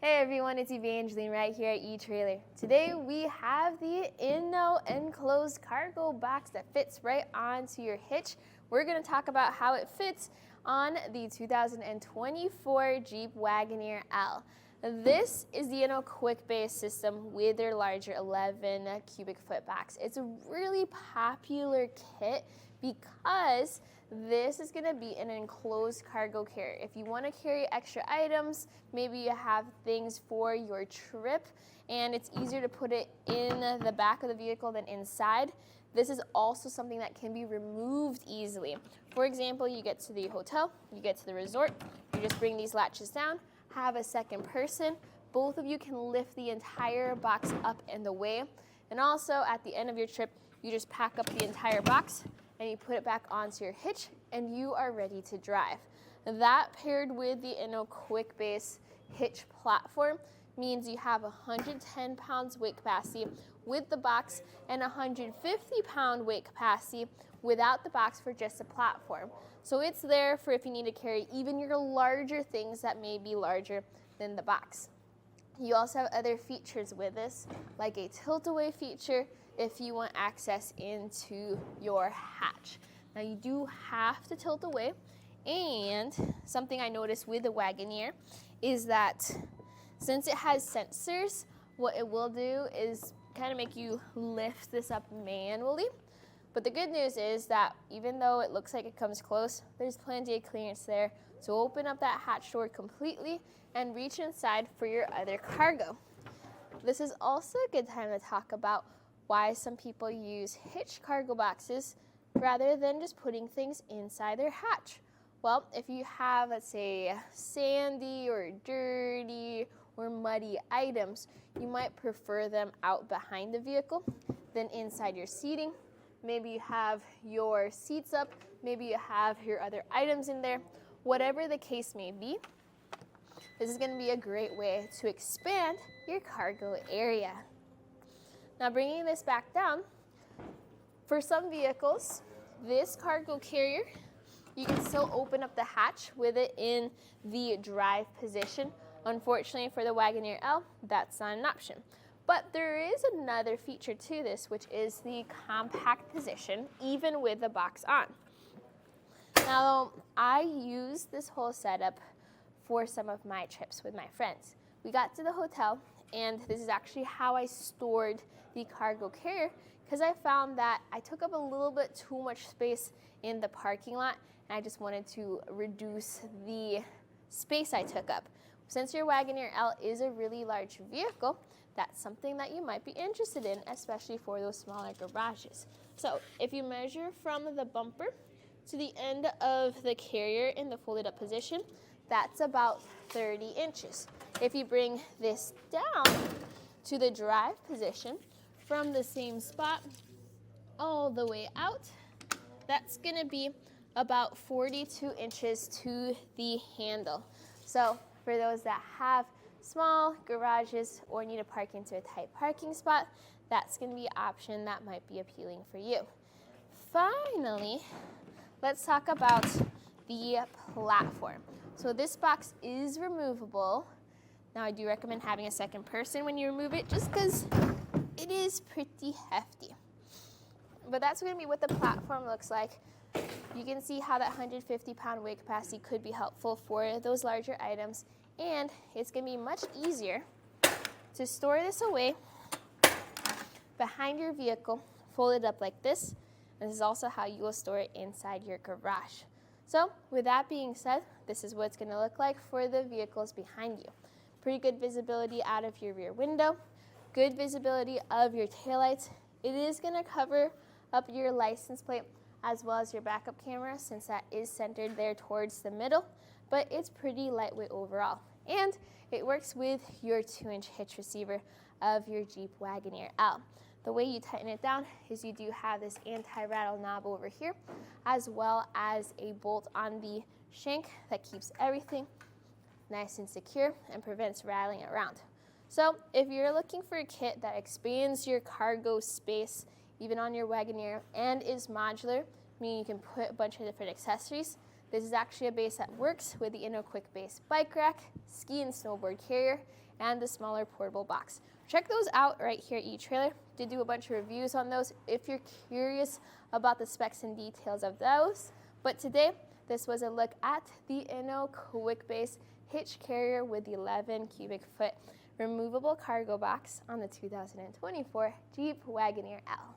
Hey everyone, it's Evangeline right here at eTrailer. Today we have the Inno enclosed cargo box that fits right onto your hitch. We're going to talk about how it fits on the 2024 Jeep Wagoneer L. This is the Inno Quick Base system with their larger 11 cubic foot box. It's a really popular kit because this is going to be an enclosed cargo carrier. If you want to carry extra items, maybe you have things for your trip and it's easier to put it in the back of the vehicle than inside, this is also something that can be removed easily. For example, you get to the hotel, you get to the resort, you just bring these latches down, have a second person, both of you can lift the entire box up and away. And also at the end of your trip, you just pack up the entire box and you put it back onto your hitch and you are ready to drive. That paired with the Inno Quick Base hitch platform means you have 110 pounds weight capacity with the box and 150 pound weight capacity without the box for just a platform. So it's there for if you need to carry even your larger things that may be larger than the box. You also have other features with this, like a tilt-away feature if you want access into your hatch. Now you do have to tilt away, and something I noticed with the Wagoneer is that since it has sensors, what it will do is kind of make you lift this up manually. But the good news is that even though it looks like it comes close, there's plenty of clearance there. So open up that hatch door completely and reach inside for your other cargo. This is also a good time to talk about why some people use hitch cargo boxes rather than just putting things inside their hatch. Well, if you have, let's say, sandy or dirty or muddy items, you might prefer them out behind the vehicle than inside your seating. Maybe you have your seats up, maybe you have your other items in there. Whatever the case may be, this is going to be a great way to expand your cargo area. Now bringing this back down, for some vehicles, this cargo carrier, you can still open up the hatch with it in the drive position. Unfortunately for the Wagoneer L, that's not an option. But there is another feature to this, which is the compact position, even with the box on. Now, I use this whole setup for some of my trips with my friends. We got to the hotel, and this is actually how I stored the cargo carrier, because I found that I took up a little bit too much space in the parking lot, and I just wanted to reduce the space I took up. Since your Wagoneer L is a really large vehicle, that's something that you might be interested in, especially for those smaller garages. So if you measure from the bumper to the end of the carrier in the folded up position, that's about 30 inches. If you bring this down to the drive position from the same spot all the way out, that's gonna be about 42 inches to the handle. So for those that have small garages or need to park into a tight parking spot, that's going to be an option that might be appealing for you. Finally, let's talk about the platform. So this box is removable. Now I do recommend having a second person when you remove it, just because it is pretty hefty. But that's going to be what the platform looks like. You can see how that 150 pound weight capacity could be helpful for those larger items, and it's going to be much easier to store this away behind your vehicle, folded up like this. And this is also how you will store it inside your garage. So with that being said, this is what it's going to look like for the vehicles behind you. Pretty good visibility out of your rear window, good visibility of your taillights. It is going to cover up your license plate as well as your backup camera, since that is centered there towards the middle, but it's pretty lightweight overall. And it works with your 2-inch hitch receiver of your Jeep Wagoneer L. The way you tighten it down is you do have this anti-rattle knob over here, as well as a bolt on the shank that keeps everything nice and secure and prevents rattling around. So if you're looking for a kit that expands your cargo space even on your Wagoneer and is modular, meaning you can put a bunch of different accessories, this is actually a base that works with the Inno Quick Base bike rack, ski and snowboard carrier, and the smaller portable box. Check those out right here at eTrailer. Did do a bunch of reviews on those if you're curious about the specs and details of those. But today, this was a look at the Inno Quick Base hitch carrier with the 11 cubic foot removable cargo box on the 2024 Jeep Wagoneer L.